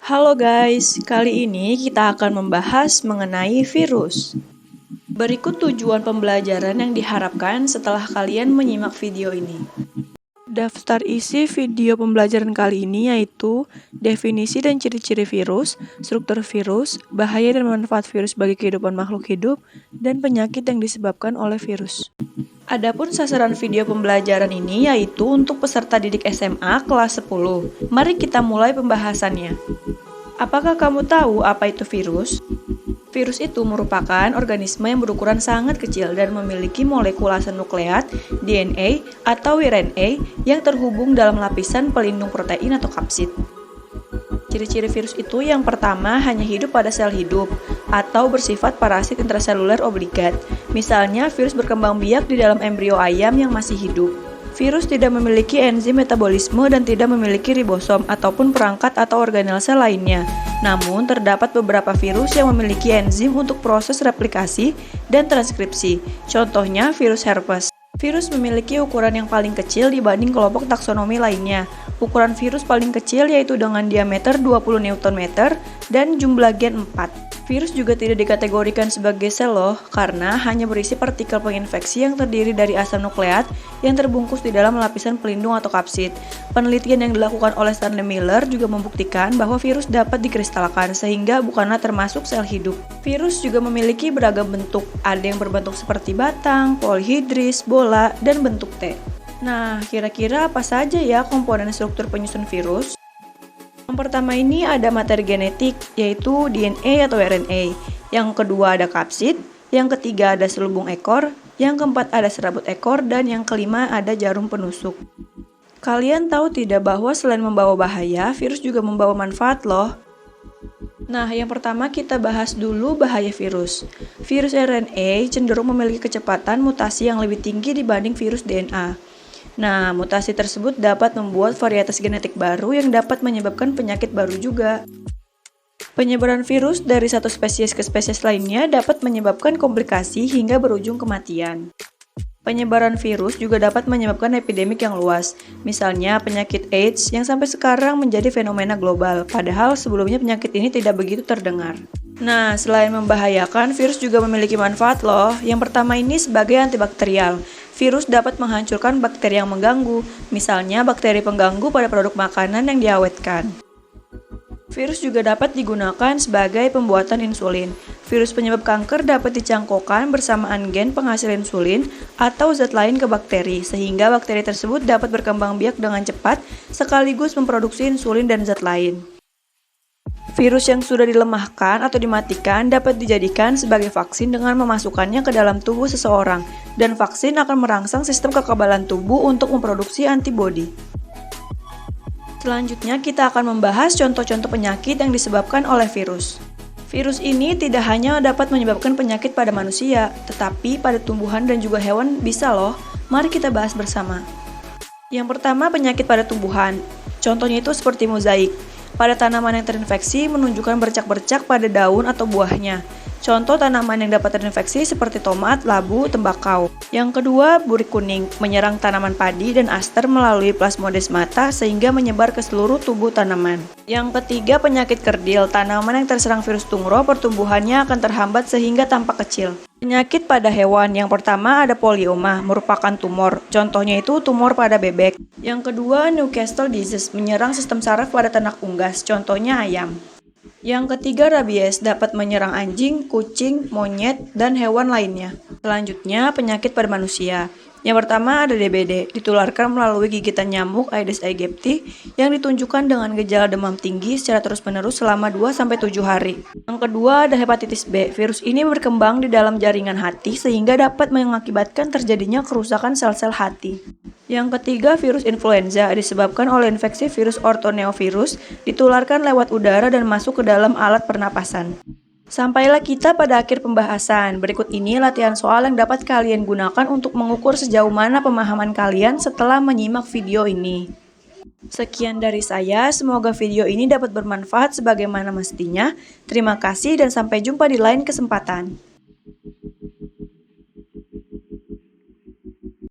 Halo guys, kali ini kita akan membahas mengenai virus. Berikut tujuan pembelajaran yang diharapkan setelah kalian menyimak video ini. Daftar isi video pembelajaran kali ini yaitu definisi dan ciri-ciri virus, struktur virus, bahaya dan manfaat virus bagi kehidupan makhluk hidup, dan penyakit yang disebabkan oleh virus. Adapun sasaran video pembelajaran ini yaitu untuk peserta didik SMA kelas 10. Mari kita mulai pembahasannya. Apakah kamu tahu apa itu virus? Virus itu merupakan organisme yang berukuran sangat kecil dan memiliki molekul asam nukleat, DNA, atau RNA yang terhubung dalam lapisan pelindung protein atau kapsid. Ciri-ciri virus itu yang pertama hanya hidup pada sel hidup atau bersifat parasit intraseluler obligat. Misalnya virus berkembang biak di dalam embrio ayam yang masih hidup. Virus tidak memiliki enzim metabolisme dan tidak memiliki ribosom ataupun perangkat atau organel sel lainnya. Namun, terdapat beberapa virus yang memiliki enzim untuk proses replikasi dan transkripsi. Contohnya virus herpes. Virus memiliki ukuran yang paling kecil dibanding kelompok taksonomi lainnya. Ukuran virus paling kecil yaitu dengan diameter 20 Nm dan jumlah gen 4. Virus juga tidak dikategorikan sebagai sel loh, karena hanya berisi partikel penginfeksi yang terdiri dari asam nukleat yang terbungkus di dalam lapisan pelindung atau kapsid. Penelitian yang dilakukan oleh Stanley Miller juga membuktikan bahwa virus dapat dikristalkan sehingga bukanlah termasuk sel hidup. Virus juga memiliki beragam bentuk, ada yang berbentuk seperti batang, polihidris, bola, dan bentuk T. Nah, kira-kira apa saja ya komponen struktur penyusun virus? Yang pertama ini ada materi genetik, yaitu DNA atau RNA. Yang kedua ada kapsid, yang ketiga ada selubung ekor, yang keempat ada serabut ekor, dan yang kelima ada jarum penusuk. Kalian tahu tidak bahwa selain membawa bahaya, virus juga membawa manfaat loh? Nah, yang pertama kita bahas dulu bahaya virus. Virus RNA cenderung memiliki kecepatan mutasi yang lebih tinggi dibanding virus DNA. Nah, mutasi tersebut dapat membuat varietas genetik baru yang dapat menyebabkan penyakit baru juga. Penyebaran virus dari satu spesies ke spesies lainnya dapat menyebabkan komplikasi hingga berujung kematian. Penyebaran virus juga dapat menyebabkan epidemik yang luas, misalnya penyakit AIDS yang sampai sekarang menjadi fenomena global, padahal sebelumnya penyakit ini tidak begitu terdengar. Nah, selain membahayakan, virus juga memiliki manfaat loh. Yang pertama ini sebagai antibakterial. Virus dapat menghancurkan bakteri yang mengganggu, misalnya bakteri pengganggu pada produk makanan yang diawetkan. Virus juga dapat digunakan sebagai pembuatan insulin. Virus penyebab kanker dapat dicangkokkan bersamaan gen penghasil insulin atau zat lain ke bakteri, sehingga bakteri tersebut dapat berkembang biak dengan cepat sekaligus memproduksi insulin dan zat lain. Virus yang sudah dilemahkan atau dimatikan dapat dijadikan sebagai vaksin dengan memasukkannya ke dalam tubuh seseorang, dan vaksin akan merangsang sistem kekebalan tubuh untuk memproduksi antibodi. Selanjutnya kita akan membahas contoh-contoh penyakit yang disebabkan oleh virus. Virus ini tidak hanya dapat menyebabkan penyakit pada manusia, tetapi pada tumbuhan dan juga hewan bisa loh. Mari kita bahas bersama. Yang pertama, penyakit pada tumbuhan. Contohnya itu seperti mozaik. Pada tanaman yang terinfeksi menunjukkan bercak-bercak pada daun atau buahnya. Contoh tanaman yang dapat terinfeksi seperti tomat, labu, tembakau. Yang kedua, burik kuning, menyerang tanaman padi dan aster melalui plasmodesmata sehingga menyebar ke seluruh tubuh tanaman. Yang ketiga, penyakit kerdil, tanaman yang terserang virus tungro pertumbuhannya akan terhambat sehingga tampak kecil. Penyakit pada hewan, yang pertama ada polioma, merupakan tumor. Contohnya itu tumor pada bebek. Yang kedua, Newcastle disease, menyerang sistem saraf pada ternak unggas. Contohnya ayam. Yang ketiga, rabies, dapat menyerang anjing, kucing, monyet, dan hewan lainnya. Selanjutnya, penyakit pada manusia. Yang pertama ada DBD, ditularkan melalui gigitan nyamuk Aedes aegypti yang ditunjukkan dengan gejala demam tinggi secara terus-menerus selama 2-7 hari. Yang kedua ada hepatitis B, virus ini berkembang di dalam jaringan hati sehingga dapat mengakibatkan terjadinya kerusakan sel-sel hati. Yang ketiga, virus influenza disebabkan oleh infeksi virus ortoneovirus, ditularkan lewat udara dan masuk ke dalam alat pernapasan. Sampailah kita pada akhir pembahasan. Berikut ini latihan soal yang dapat kalian gunakan untuk mengukur sejauh mana pemahaman kalian setelah menyimak video ini. Sekian dari saya, semoga video ini dapat bermanfaat sebagaimana mestinya. Terima kasih dan sampai jumpa di lain kesempatan.